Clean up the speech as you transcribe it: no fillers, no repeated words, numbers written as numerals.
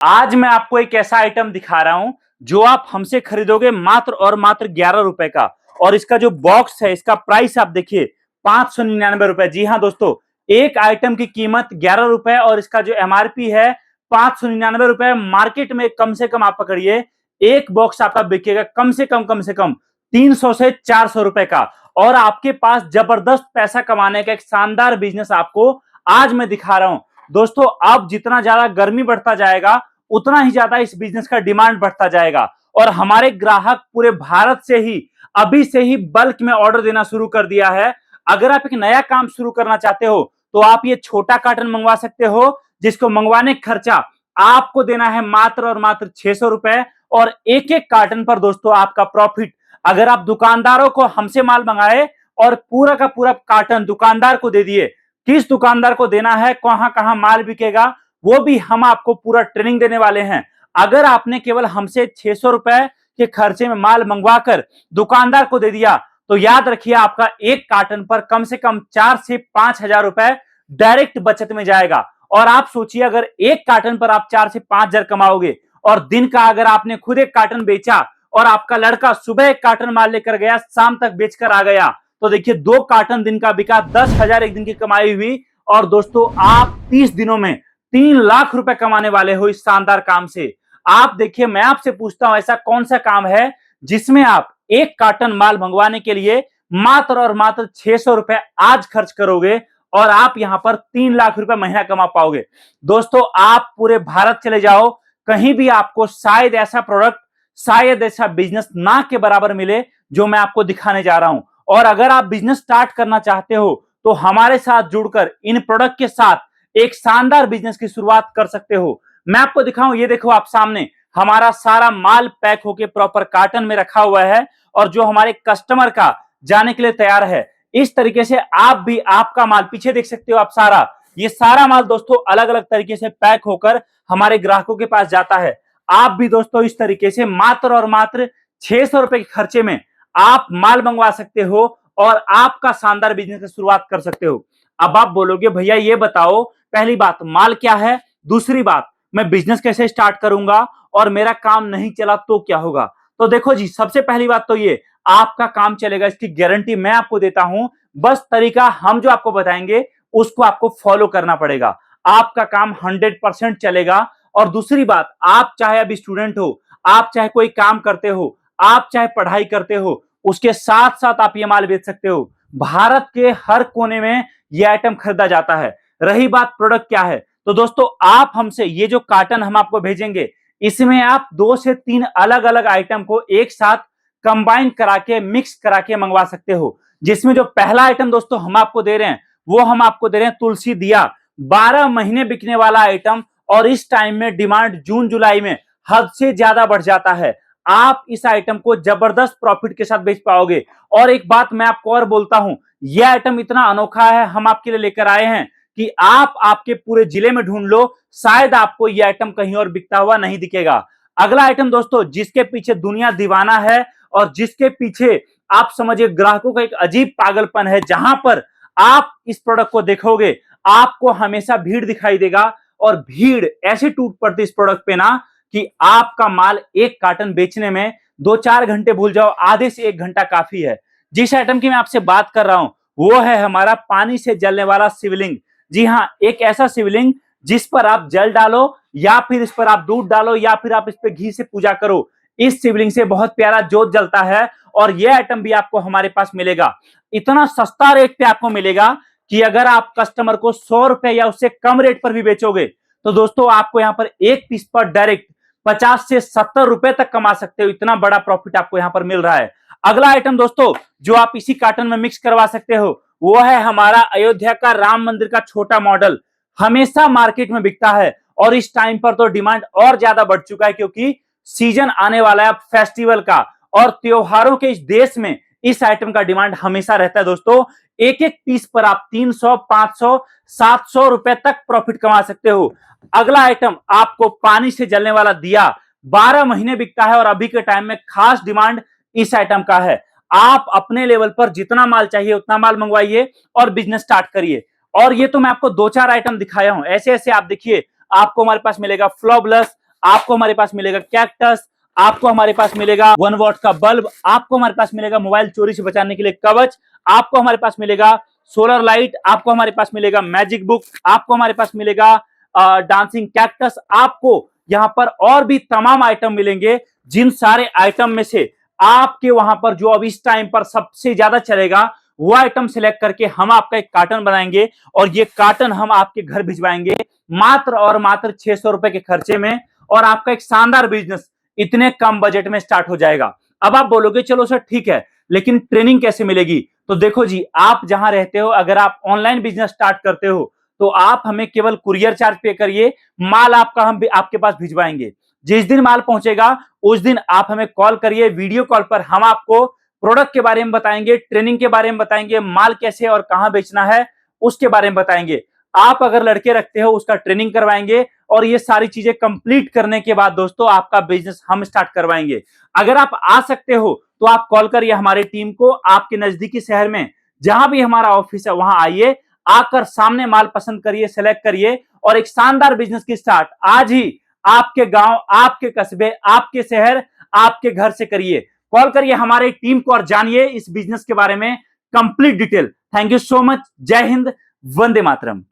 आज मैं आपको एक ऐसा आइटम दिखा रहा हूं जो आप हमसे खरीदोगे मात्र और मात्र 11 रुपए का। और इसका जो बॉक्स है, इसका प्राइस आप देखिए 599 रुपए। जी हाँ दोस्तों, एक आइटम की कीमत 11 रुपए और इसका जो एमआरपी है 599 रुपए। मार्केट में कम से कम आप पकड़िए, एक बॉक्स आपका बिकेगा कम से कम 300 से 400 रुपए का। और आपके पास जबरदस्त पैसा कमाने का एक शानदार बिजनेस आपको आज मैं दिखा रहा हूं। दोस्तों, अब जितना ज्यादा गर्मी बढ़ता जाएगा उतना ही ज्यादा इस बिजनेस का डिमांड बढ़ता जाएगा। और हमारे ग्राहक पूरे भारत से ही अभी से ही बल्क में ऑर्डर देना शुरू कर दिया है। अगर आप एक नया काम शुरू करना चाहते हो तो आप ये छोटा कार्टन मंगवा सकते हो, जिसको मंगवाने का खर्चा आपको देना है मात्र और मात्र 600 रुपए। और एक एक कार्टन पर दोस्तों आपका प्रॉफिट, अगर आप दुकानदारों को हमसे माल मंगाए और पूरा का पूरा कार्टन दुकानदार को दे दिए, किस दुकानदार को देना है, कहां कहां माल बिकेगा, वो भी हम आपको पूरा ट्रेनिंग देने वाले हैं। अगर आपने केवल हमसे 600 रुपए के खर्चे में माल मंगवाकर दुकानदार को दे दिया तो याद रखिए आपका एक कार्टन पर कम से कम 4 से 5 हजार रुपए डायरेक्ट बचत में जाएगा। और आप सोचिए, अगर एक कार्टन पर आप 4 से 5 हजार कमाओगे और दिन का अगर आपने खुद एक कार्टन बेचा और आपका लड़का सुबह एक कार्टन माल लेकर गया, शाम तक बेचकर आ गया, तो देखिए 2 कार्टन दिन का बिका, 10 हजार एक दिन की कमाई हुई। और दोस्तों, आप 30 दिनों में 3 लाख रुपए कमाने वाले हो इस शानदार काम से। आप देखिए, मैं आपसे पूछता हूं, ऐसा कौन सा काम है जिसमें आप एक कार्टन माल मंगवाने के लिए मात्र और मात्र 600 रुपए आज खर्च करोगे और आप यहां पर 3 लाख रुपए महीना कमा पाओगे। दोस्तों, आप पूरे भारत चले जाओ, कहीं भी आपको शायद ऐसा प्रोडक्ट, शायद ऐसा बिजनेस ना के बराबर मिले जो मैं आपको दिखाने जा रहा हूं। और अगर आप बिजनेस स्टार्ट करना चाहते हो तो हमारे साथ जुड़कर इन प्रोडक्ट के साथ एक शानदार बिजनेस की शुरुआत कर सकते हो। मैं आपको दिखाऊं, ये देखो आप सामने हमारा सारा माल पैक होके प्रॉपर कार्टन में रखा हुआ है और जो हमारे कस्टमर का जाने के लिए तैयार है। इस तरीके से आप भी आपका माल पीछे देख सकते हो, आप सारा, ये सारा माल दोस्तों अलग अलग तरीके से पैक होकर हमारे ग्राहकों के पास जाता है। आप भी दोस्तों इस तरीके से मात्र और मात्र 600 रुपए के खर्चे में आप माल मंगवा सकते हो और आपका शानदार बिजनेस की शुरुआत कर सकते हो। अब आप बोलोगे, भैया ये बताओ, पहली बात माल क्या है, दूसरी बात मैं बिजनेस कैसे स्टार्ट करूंगा और मेरा काम नहीं चला तो क्या होगा। तो देखो जी, सबसे पहली बात तो ये, आपका काम चलेगा इसकी गारंटी मैं आपको देता हूं। बस तरीका हम जो आपको बताएंगे उसको आपको फॉलो करना पड़ेगा, आपका काम 100% चलेगा। और दूसरी बात, आप चाहे अभी स्टूडेंट हो, आप चाहे कोई काम करते हो, आप चाहे पढ़ाई करते हो, उसके साथ साथ आप ये माल बेच सकते हो। भारत के हर कोने में ये आइटम खरीदा जाता है। रही बात प्रोडक्ट क्या है, तो दोस्तों आप हमसे ये जो कार्टन हम आपको भेजेंगे, इसमें आप 2 से 3 अलग अलग आइटम को एक साथ कंबाइन करा के, मिक्स करा के मंगवा सकते हो। जिसमें जो पहला आइटम दोस्तों हम आपको दे रहे हैं, वो हम आपको दे रहे हैं तुलसी दिया, 12 महीने बिकने वाला आइटम। और इस टाइम में डिमांड जून जुलाई में हद से ज्यादा बढ़ जाता है। आप इस आइटम को जबरदस्त प्रॉफिट के साथ बेच पाओगे। और एक बात मैं आपको और बोलता हूं, यह आइटम इतना अनोखा है, हम आपके लिए लेकर आए हैं कि आप आपके पूरे जिले में ढूंढ लो, शायद आपको यह आइटम कहीं और बिकता हुआ नहीं दिखेगा। अगला आइटम दोस्तों, जिसके पीछे दुनिया दीवाना है और जिसके पीछे आप समझिए ग्राहकों का एक अजीब पागलपन है, जहां पर आप इस प्रोडक्ट को देखोगे आपको हमेशा भीड़ दिखाई देगा। और भीड़ ऐसी टूट पड़ती इस प्रोडक्ट पे ना कि आपका माल एक कार्टन बेचने में 2-4 घंटे भूल जाओ, आधे से 1 घंटा काफी है। जिस आइटम की मैं आपसे बात कर रहा हूं वो है हमारा पानी से जलने वाला शिवलिंग। जी हां, एक ऐसा शिवलिंग जिस पर आप जल डालो या फिर इस पर आप दूध डालो या फिर आप इस पर घी से पूजा करो, इस शिवलिंग से बहुत प्यारा जोत जलता है। और यह आइटम भी आपको हमारे पास मिलेगा, इतना सस्ता रेट पे आपको मिलेगा कि अगर आप कस्टमर को 100 रुपए या उससे कम रेट पर भी बेचोगे तो दोस्तों आपको यहां पर एक पीस पर डायरेक्ट 50 से 70 रुपए तक कमा सकते हो। इतना बड़ा प्रॉफिट आपको यहां पर मिल रहा है। अगला आइटम दोस्तों जो आप इसी कार्टन में मिक्स करवा सकते हो वो है हमारा अयोध्या का राम मंदिर का छोटा मॉडल। हमेशा मार्केट में बिकता है और इस टाइम पर तो डिमांड और ज्यादा बढ़ चुका है, क्योंकि सीजन आने वाला है फेस्टिवल का और त्योहारों के इस देश में इस आइटम का डिमांड हमेशा रहता है। दोस्तों, एक एक पीस पर आप 300, 500, 700 रुपए तक प्रॉफिट कमा सकते हो। अगला आइटम आपको पानी से जलने वाला दिया, 12 महीने बिकता है और अभी के टाइम में खास डिमांड इस आइटम का है। आप अपने लेवल पर जितना माल चाहिए उतना माल मंगवाइए और बिजनेस स्टार्ट करिए। और ये तो मैं आपको 2-4 आइटम दिखाया हूं, ऐसे ऐसे आप देखिए, आपको हमारे पास मिलेगा फ्लॉबलेस, आपको हमारे पास मिलेगा कैक्टस, आपको हमारे पास मिलेगा 1 वॉट का बल्ब, आपको हमारे पास मिलेगा मोबाइल चोरी से बचाने के लिए कवच, आपको हमारे पास मिलेगा सोलर लाइट, आपको हमारे पास मिलेगा मैजिक बुक, आपको हमारे पास मिलेगा डांसिंग कैक्टस, आपको यहां पर और भी तमाम आइटम मिलेंगे, जिन सारे आइटम में से आपके वहां पर जो अब इस टाइम पर सबसे ज्यादा चलेगा वो आइटम सिलेक्ट करके हम आपका एक कार्टन बनाएंगे और ये कार्टन हम आपके घर भिजवाएंगे मात्र और मात्र 600 रुपए के खर्चे में, और आपका एक शानदार बिजनेस इतने कम बजट में स्टार्ट हो जाएगा। अब आप बोलोगे चलो सर ठीक है, लेकिन ट्रेनिंग कैसे मिलेगी? तो देखो जी, आप जहां रहते हो, अगर आप ऑनलाइन बिजनेस स्टार्ट करते हो तो आप हमें केवल कुरियर चार्ज पे करिए, माल आपका हम आपके पास भिजवाएंगे। जिस दिन माल पहुंचेगा उस दिन आप हमें कॉल करिए, वीडियो कॉल पर हम आपको प्रोडक्ट के बारे में बताएंगे, ट्रेनिंग के बारे में बताएंगे, माल कैसे और कहां बेचना है उसके बारे में बताएंगे। आप अगर लड़के रखते हो उसका ट्रेनिंग करवाएंगे, और ये सारी चीजें कंप्लीट करने के बाद दोस्तों आपका बिजनेस हम स्टार्ट करवाएंगे। अगर आप आ सकते हो तो आप कॉल करिए हमारी टीम को, आपके नजदीकी शहर में जहां भी हमारा ऑफिस है वहां आइए, आकर सामने माल पसंद करिए, सेलेक्ट करिए और एक शानदार बिजनेस की स्टार्ट आज ही आपके गांव, आपके कस्बे, आपके शहर, आपके घर से करिए। कॉल करिए हमारी टीम को और जानिए इस बिजनेस के बारे में complete detail. Thank you so much. जय हिंद, वंदे मातरम।